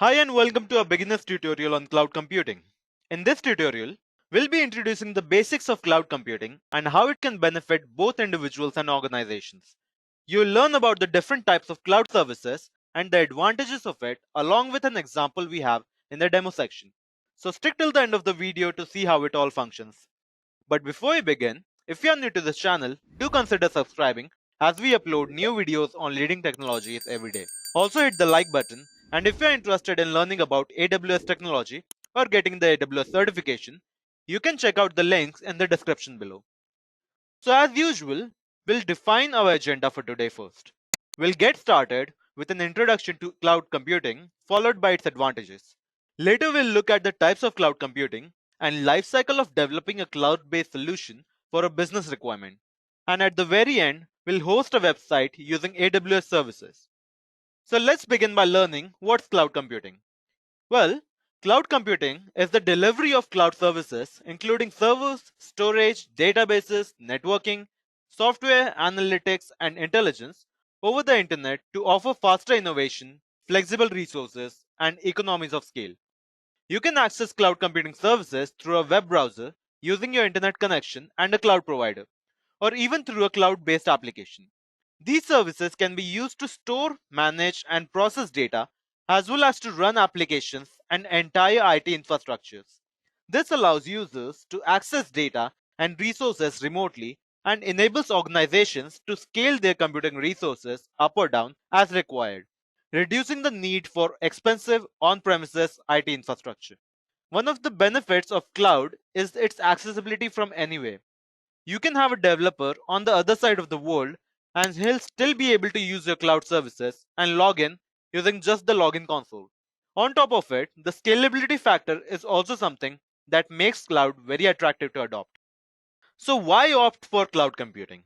Hi and welcome to a beginner's tutorial on cloud computing. In this tutorial, we'll be introducing the basics of cloud computing and how it can benefit both individuals and organizations. You'll learn about the different types of cloud services and the advantages of it along with an example we have in the demo section. So stick till the end of the video to see how it all functions. But before we begin, if you are new to this channel, do consider subscribing as we upload new videos on leading technologies every day. Also hit the like button, and if you are interested in learning about AWS technology or getting the AWS certification, you can check out the links in the description below. So as usual, we'll define our agenda for today first. We'll get started with an introduction to cloud computing followed by its advantages. Later we'll look at the types of cloud computing and life cycle of developing a cloud-based solution for a business requirement. And at the very end, we'll host a website using AWS services. So let's begin by learning what's cloud computing. Well, cloud computing is the delivery of cloud services, including servers, storage, databases, networking, software, analytics, and intelligence over the internet to offer faster innovation, flexible resources, and economies of scale. You can access cloud computing services through a web browser using your internet connection and a cloud provider, or even through a cloud based application. These services can be used to store, manage, and process data, as well as to run applications and entire IT infrastructures. This allows users to access data and resources remotely and enables organizations to scale their computing resources up or down as required, reducing the need for expensive on premises IT infrastructure. One of the benefits of cloud is its accessibility from anywhere. You can have a developer on the other side of the world and he'll still be able to use your cloud services and log in using just the login console. On top of it, the scalability factor is also something that makes cloud very attractive to adopt. So why opt for cloud computing?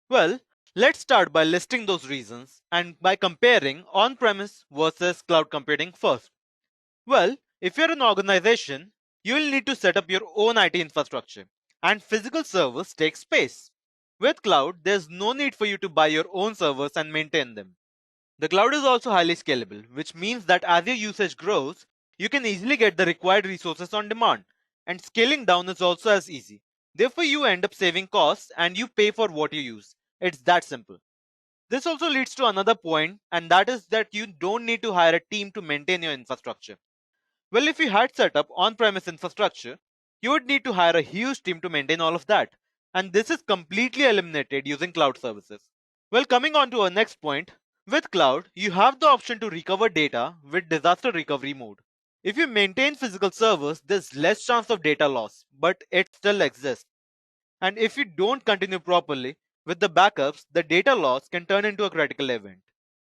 Well, let's start by listing those reasons and by comparing on-premise versus cloud computing first. Well, if you're an organization, you will need to set up your own IT infrastructure, and physical servers take space. With cloud, there's no need for you to buy your own servers and maintain them. The cloud is also highly scalable, which means that as your usage grows, you can easily get the required resources on demand, and scaling down is also as easy. Therefore, you end up saving costs and you pay for what you use. It's that simple. This also leads to another point, and that is that you don't need to hire a team to maintain your infrastructure. Well, if you had set up on premise infrastructure, you would need to hire a huge team to maintain all of that. And this is completely eliminated using cloud services. Well, coming on to our next point, with cloud, you have the option to recover data with disaster recovery mode. If you maintain physical servers, there's less chance of data loss, but it still exists. And if you don't continue properly with the backups, the data loss can turn into a critical event.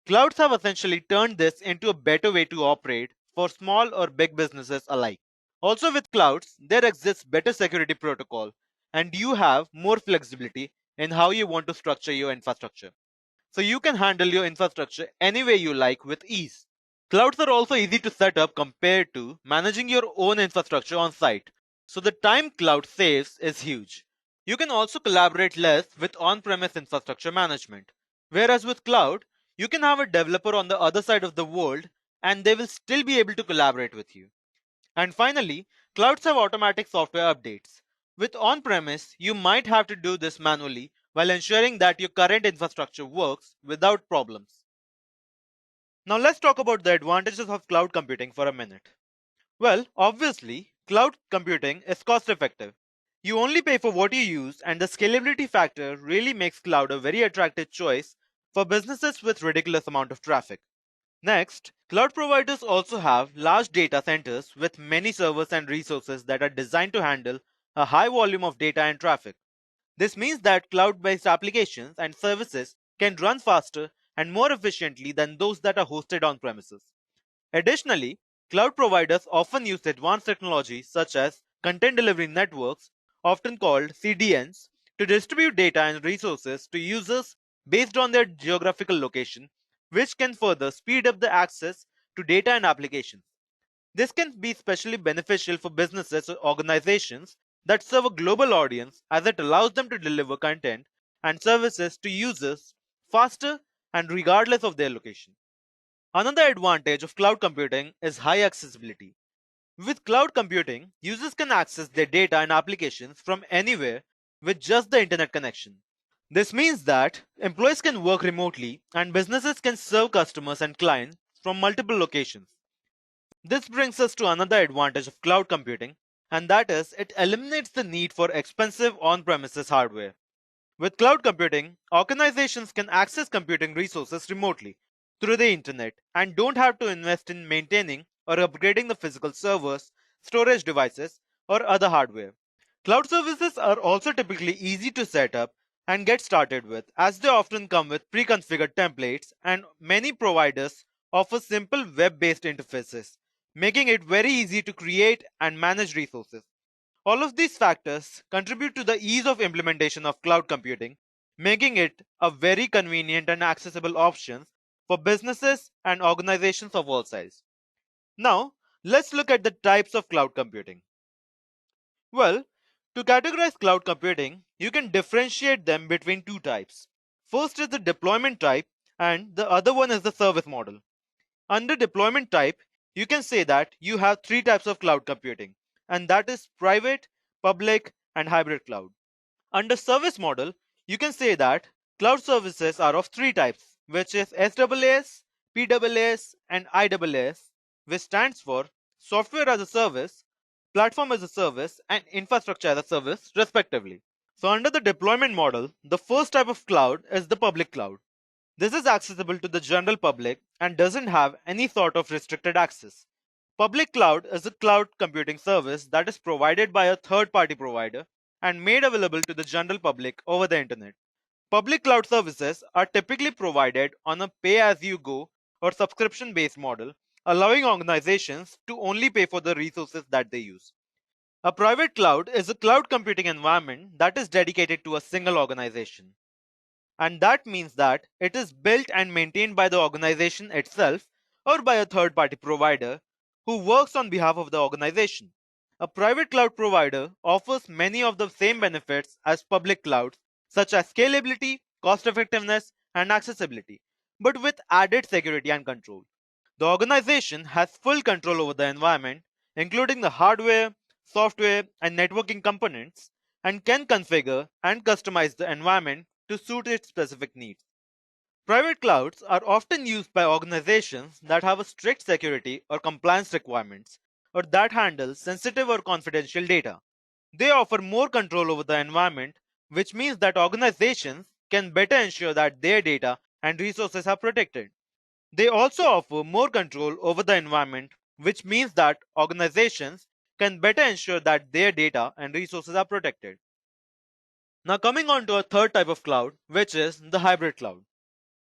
Clouds have essentially turned this into a better way to operate for small or big businesses alike. Also, with clouds, there exists better security protocol, and you have more flexibility in how you want to structure your infrastructure. So you can handle your infrastructure any way you like with ease. Clouds are also easy to set up compared to managing your own infrastructure on site. So the time cloud saves is huge. You can also collaborate less with on-premise infrastructure management. Whereas with cloud, you can have a developer on the other side of the world and they will still be able to collaborate with you. And finally, clouds have automatic software updates. With on-premise, you might have to do this manually while ensuring that your current infrastructure works without problems. Now let's talk about the advantages of cloud computing for a minute. Well, obviously, cloud computing is cost effective. You only pay for what you use, and the scalability factor really makes cloud a very attractive choice for businesses with ridiculous amount of traffic. Next, cloud providers also have large data centers with many servers and resources that are designed to handle a high volume of data and traffic. This means that cloud-based applications and services can run faster and more efficiently than those that are hosted on premises. Additionally, cloud providers often use advanced technologies such as content delivery networks, often called CDNs, to distribute data and resources to users based on their geographical location, which can further speed up the access to data and applications. This can be especially beneficial for businesses or organizations that serve a global audience as it allows them to deliver content and services to users faster and regardless of their location. Another advantage of cloud computing is high accessibility. With cloud computing, users can access their data and applications from anywhere with just the internet connection. This means that employees can work remotely and businesses can serve customers and clients from multiple locations. This brings us to another advantage of cloud computing, and that is it eliminates the need for expensive on premises hardware. With cloud computing, organizations can access computing resources remotely through the internet and don't have to invest in maintaining or upgrading the physical servers, storage devices, or other hardware. Cloud services are also typically easy to set up and get started with, as they often come with pre-configured templates, and many providers offer simple web-based interfaces, making it very easy to create and manage resources. All of these factors contribute to the ease of implementation of cloud computing, making it a very convenient and accessible option for businesses and organizations of all sizes. Now, let's look at the types of cloud computing. Well, to categorize cloud computing, you can differentiate them between two types. First is the deployment type, and the other one is the service model. Under deployment type, you can say that you have three types of cloud computing, and that is private, public, and hybrid cloud. Under service model, you can say that cloud services are of three types, which is SaaS, PaaS, and IaaS, which stands for software as a service, platform as a service, and infrastructure as a service, respectively. So, under the deployment model, the first type of cloud is the public cloud. This is accessible to the general public and doesn't have any sort of restricted access. Public cloud is a cloud computing service that is provided by a third party provider and made available to the general public over the internet. Public cloud services are typically provided on a pay as you go or subscription based model, allowing organizations to only pay for the resources that they use. A private cloud is a cloud computing environment that is dedicated to a single organization, and that means that it is built and maintained by the organization itself or by a third party provider who works on behalf of the organization. A private cloud provider offers many of the same benefits as public clouds, such as scalability, cost effectiveness, and accessibility, but with added security and control. The organization has full control over the environment, including the hardware, software, and networking components, and can configure and customize the environment to suit its specific needs. Private clouds are often used by organizations that have a strict security or compliance requirements or that handle sensitive or confidential data. They offer more control over the environment, which means that organizations can better ensure that their data and resources are protected. They also offer more control over the environment, which means that organizations can better ensure that their data and resources are protected. Now, coming on to a third type of cloud, which is the hybrid cloud.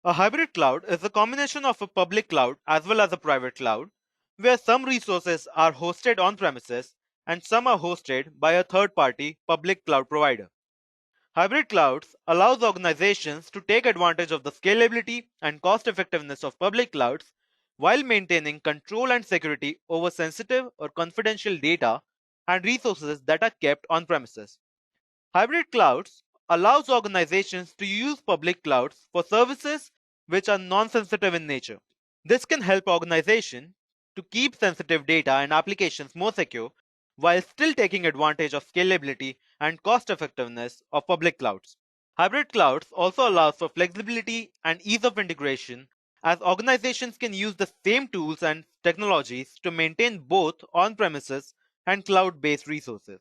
A hybrid cloud is a combination of a public cloud as well as a private cloud, where some resources are hosted on premises and some are hosted by a third party public cloud provider. Hybrid clouds allows organizations to take advantage of the scalability and cost effectiveness of public clouds while maintaining control and security over sensitive or confidential data and resources that are kept on premises. Hybrid clouds allows organizations to use public clouds for services which are non-sensitive in nature. This can help organizations to keep sensitive data and applications more secure while still taking advantage of scalability and cost effectiveness of public clouds. Hybrid clouds also allows for flexibility and ease of integration, as organizations can use the same tools and technologies to maintain both on-premises and cloud-based resources.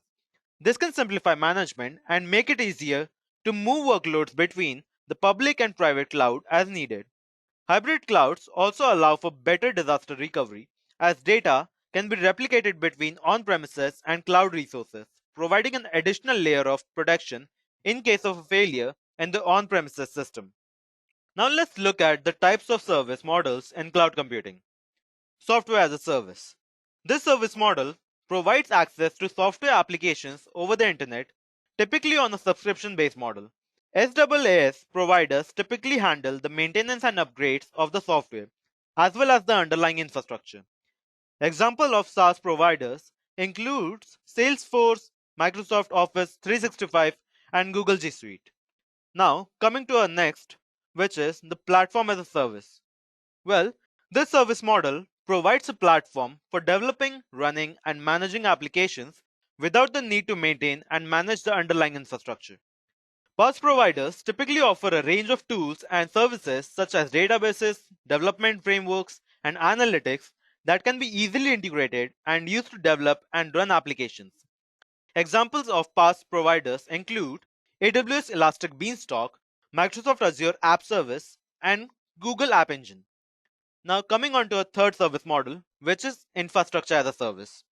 This can simplify management and make it easier to move workloads between the public and private cloud as needed. Hybrid clouds also allow for better disaster recovery, as data can be replicated between on premises and cloud resources, providing an additional layer of protection in case of a failure in the on premises system. Now, let's look at the types of service models in cloud computing. Software as a service. This service model provides access to software applications over the internet, typically on a subscription based model. SaaS providers typically handle the maintenance and upgrades of the software, as well as the underlying infrastructure. Example of SaaS providers includes Salesforce, Microsoft Office 365, and Google G Suite. Now, coming to our next, which is the platform as a service. Well, This service model provides a platform for developing, running, and managing applications without the need to maintain and manage the underlying infrastructure. PaaS providers typically offer a range of tools and services such as databases, development frameworks, and analytics that can be easily integrated and used to develop and run applications. Examples of PaaS providers include AWS Elastic Beanstalk, Microsoft Azure App Service, and Google App Engine. Now, coming on to a third service model, which is infrastructure as a service.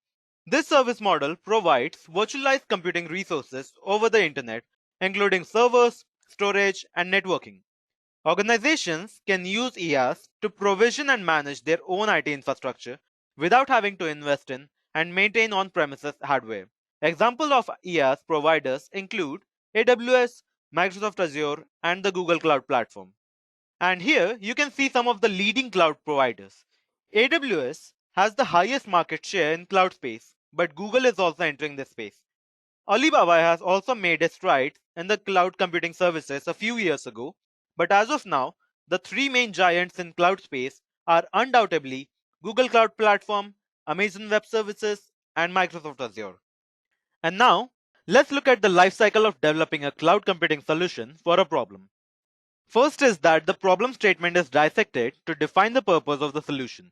This service model provides virtualized computing resources over the internet, including servers, storage, and networking. Organizations can use EAS to provision and manage their own IT infrastructure without having to invest in and maintain on premises hardware. Examples of EAS providers include AWS, Microsoft Azure, and the Google Cloud Platform. And here you can see some of the leading cloud providers. AWS has the highest market share in cloud space, but Google is also entering this space. Alibaba has also made a stride in the cloud computing services a few years ago, but as of now, the three main giants in cloud space are undoubtedly Google Cloud Platform, Amazon Web Services, and Microsoft Azure. And now, let's look at the life cycle of developing a cloud computing solution for a problem. First is that the problem statement is dissected to define the purpose of the solution.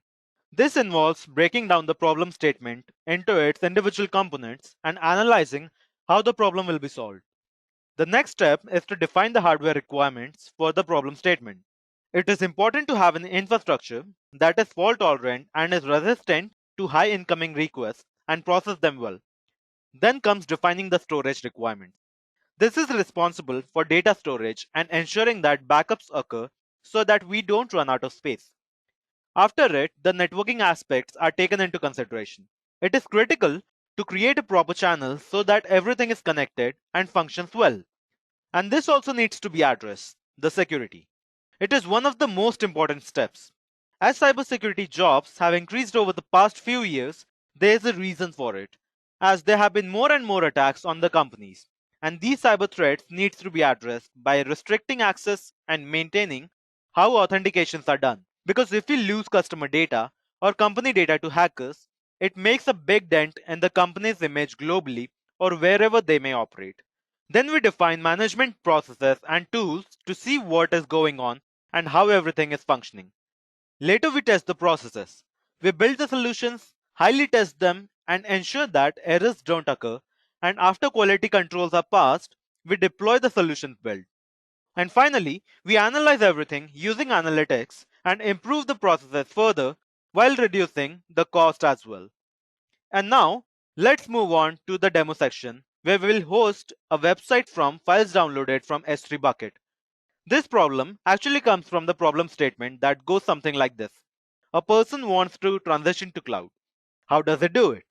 This involves breaking down the problem statement into its individual components and analyzing how the problem will be solved. The next step is to define the hardware requirements for the problem statement. It is important to have an infrastructure that is fault tolerant and is resistant to high incoming requests and process them well. Then comes defining the storage requirements. This is responsible for data storage and ensuring that backups occur so that we don't run out of space. After it, the networking aspects are taken into consideration. It is critical to create a proper channel so that everything is connected and functions well. And this also needs to be addressed, the security. It is one of the most important steps. As cybersecurity jobs have increased over the past few years, there is a reason for it, as there have been more and more attacks on the companies. And these cyber threats needs to be addressed by restricting access and maintaining how authentications are done. Because if we lose customer data or company data to hackers, it makes a big dent in the company's image globally or wherever they may operate. Then we define management processes and tools to see what is going on and how everything is functioning. Later, we test the processes. We build the solutions, highly test them, and ensure that errors don't occur. And after quality controls are passed, we deploy the solutions built. And finally, we analyze everything using analytics and improve the processes further while reducing the cost as well. And now, let's move on to the demo section where we will host a website from files downloaded from S3 bucket. This problem actually comes from the problem statement that goes something like this. A person wants to transition to cloud. How does it do it?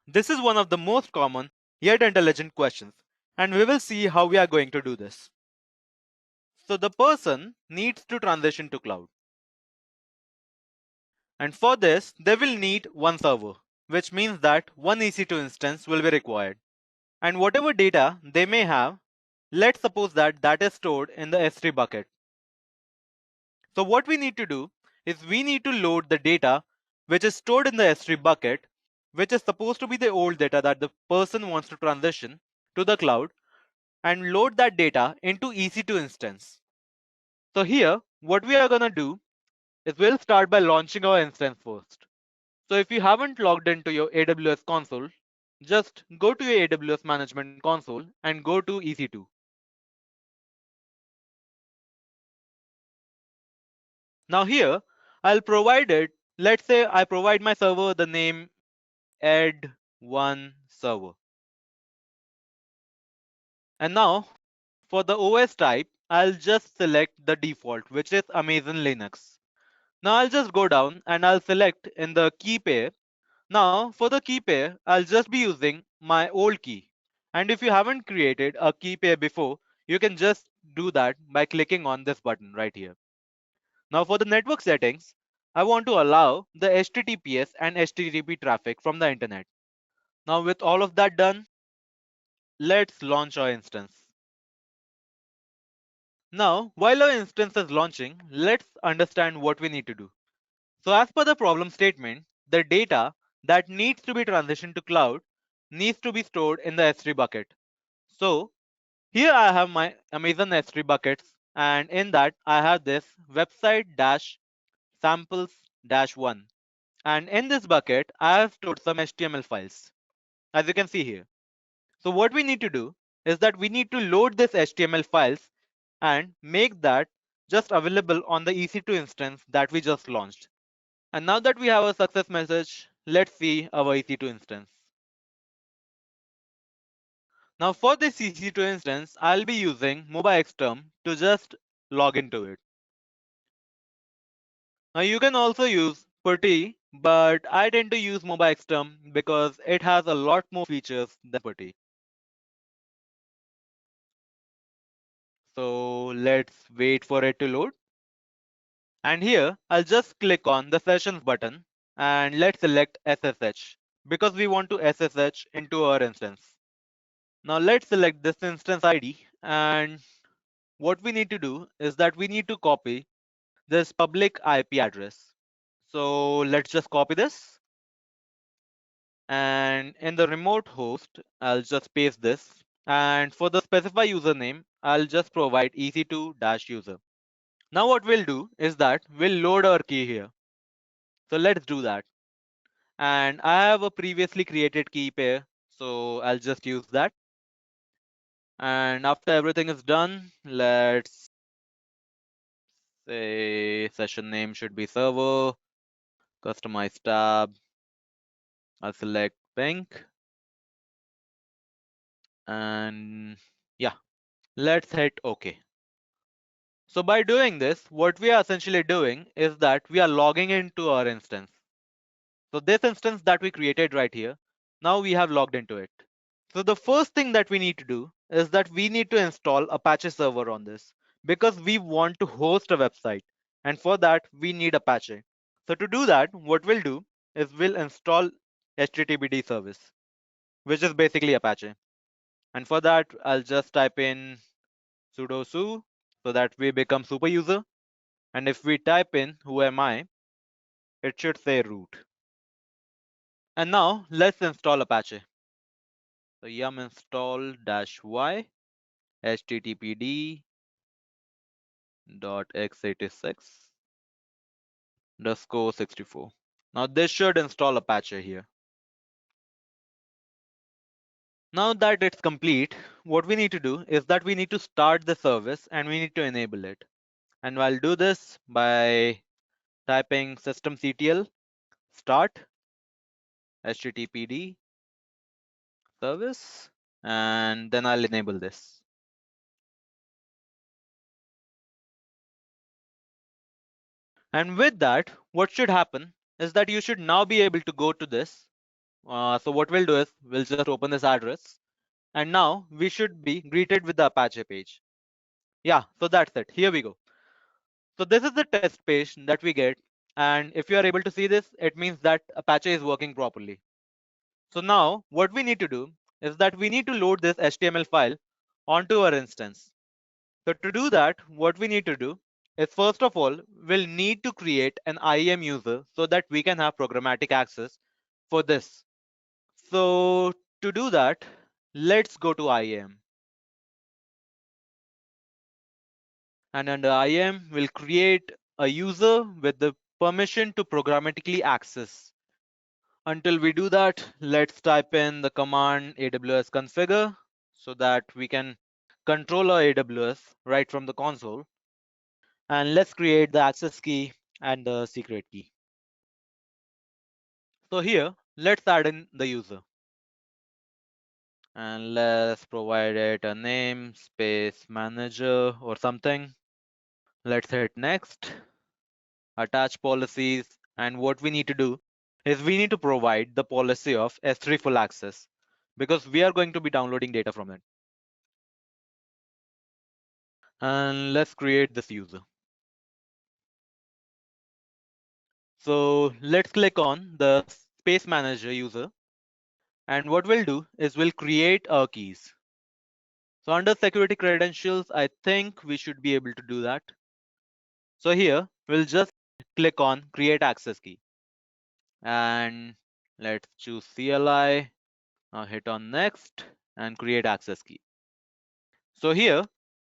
This is one of the most common yet intelligent questions, and we will see how we are going to do this. So the person needs to transition to cloud. And for this, they will need one server, which means that one EC2 instance will be required. And whatever data they may have, let's suppose that that is stored in the S3 bucket. So what we need to do is we need to load the data which is stored in the S3 bucket, which is supposed to be the old data that the person wants to transition to the cloud, and load that data into EC2 instance. So here, what we are gonna do is we'll start by launching our instance first. So if you haven't logged into your AWS console, just go to your AWS management console and go to EC2. Now here, I'll provide it, let's say I provide my server the name ed1 server. And now for the OS type, I'll just select the default, which is Amazon Linux. Now I'll just go down and I'll select in the key pair. Now for the key pair, I'll just be using my old key. And if you haven't created a key pair before, you can just do that by clicking on this button right here. Now for the network settings, I want to allow the HTTPS and HTTP traffic from the internet. Now with all of that done, let's launch our instance. Now, while our instance is launching, let's understand what we need to do. So as per the problem statement, the data that needs to be transitioned to cloud needs to be stored in the S3 bucket. So here I have my Amazon S3 buckets, and in that I have this website dash samples dash one. And in this bucket, I have stored some HTML files, as you can see here. So what we need to do is that we need to load this HTML files and make that just available on the EC2 instance that we just launched. And now that we have a success message, let's see our EC2 instance. Now for this EC2 instance, I'll be using MobiXterm to just log into it. Now you can also use Putty, but I tend to use MobiXterm because it has a lot more features than Putty. So let's wait for it to load. And here I'll just click on the sessions button and let's select SSH because we want to SSH into our instance. Now let's select this instance ID, and what we need to do is that we need to copy this public IP address. So let's just copy this, and in the remote host I'll just paste this, and for the specify username I'll just provide ec2-user. Now what we'll do is that we'll load our key here. So let's do that. And I have a previously created key pair, so I'll just use that. And after everything is done, let's say session name should be server, customize tab. I'll select pink, and yeah, let's hit OK. So by doing this, what we are essentially doing is that we are logging into our instance. So this instance that we created right here, now we have logged into it. So the first thing that we need to do is that we need to install Apache server on this because we want to host a website, and for that we need Apache. So to do that, what we'll do is we'll install HTTPD service, which is basically Apache. And for that, I'll just type in sudo su so that we become super user. And if we type in who am I, it should say root. And now let's install Apache. So yum install -y httpd .x86 underscore 64. Now this should install Apache here. Now that it's complete, what we need to do is that we need to start the service and we need to enable it. And I'll do this by typing systemctl start httpd service, and then I'll enable this. And with that, what should happen is that you should now be able to go to this. So what we'll do is we'll just open this address, and now we should be greeted with the Apache page. Yeah, so that's it. Here we go. So this is the test page that we get. And if you are able to see this, it means that Apache is working properly. So now what we need to do is that we need to load this HTML file onto our instance. So to do that, what we need to do is first of all, we'll need to create an IAM user so that we can have programmatic access for this. So to do that, let's go to IAM. And under IAM, we'll create a user with the permission to programmatically access. Until we do that, let's type in the command AWS configure so that we can control our AWS right from the console. And let's create the access key and the secret key. So here, let's add in the user. And let's provide it a name, space manager or something. Let's hit next. Attach policies, and what we need to do is we need to provide the policy of S3 full access because we are going to be downloading data from it. And let's create this user. So let's click on the space manager user, and what we'll do is we'll create our keys. So under security credentials, I think we should be able to do that. So here we'll just click on Create Access Key. And let's choose CLI. Now hit on Next and Create Access Key. So here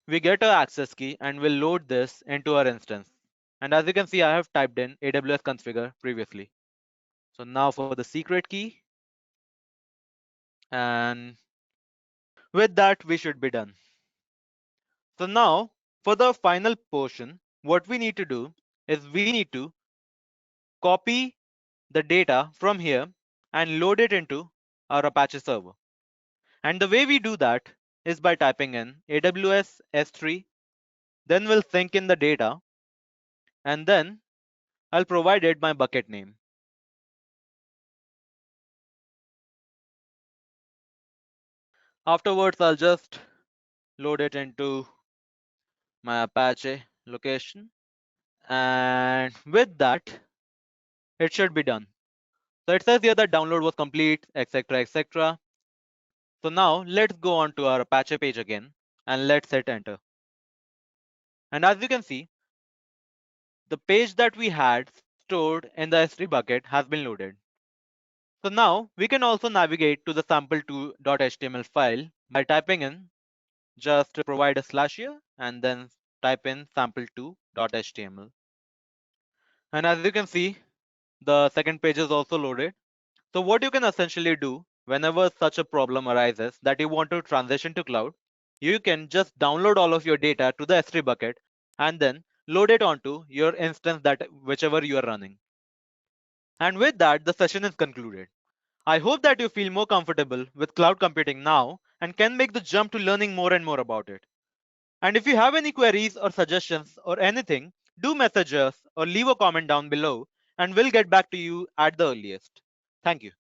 we get our access key and we'll load this into our instance. And as you can see, I have typed in AWS configure previously. So now for the secret key, and with that we should be done. So now for the final portion, what we need to do is we need to copy the data from here and load it into our Apache server. And the way we do that is by typing in AWS S3, then we'll sync in the data, and then I'll provide it my bucket name. Afterwards, I'll just load it into my Apache location. And with that, it should be done. So it says here that download was complete, etc., etc. So now let's go on to our Apache page again and let's hit enter. And as you can see, the page that we had stored in the S3 bucket has been loaded. So now we can also navigate to the sample2.html file by typing in, just provide a slash here and then type in sample2.html. And as you can see, the second page is also loaded. So what you can essentially do whenever such a problem arises that you want to transition to cloud, you can just download all of your data to the S3 bucket and then load it onto your instance that whichever you are running. And with that, the session is concluded. I hope that you feel more comfortable with cloud computing now and can make the jump to learning more and more about it. And if you have any queries or suggestions or anything, do message us or leave a comment down below and we'll get back to you at the earliest. Thank you.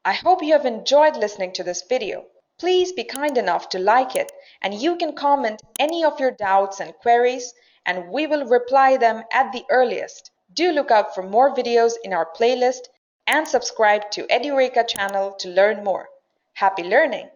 I hope you have enjoyed listening to this video. Please be kind enough to like it, and you can comment any of your doubts and queries, and we will reply them at the earliest. Do look out for more videos in our playlist and subscribe to Edureka channel to learn more. Happy learning!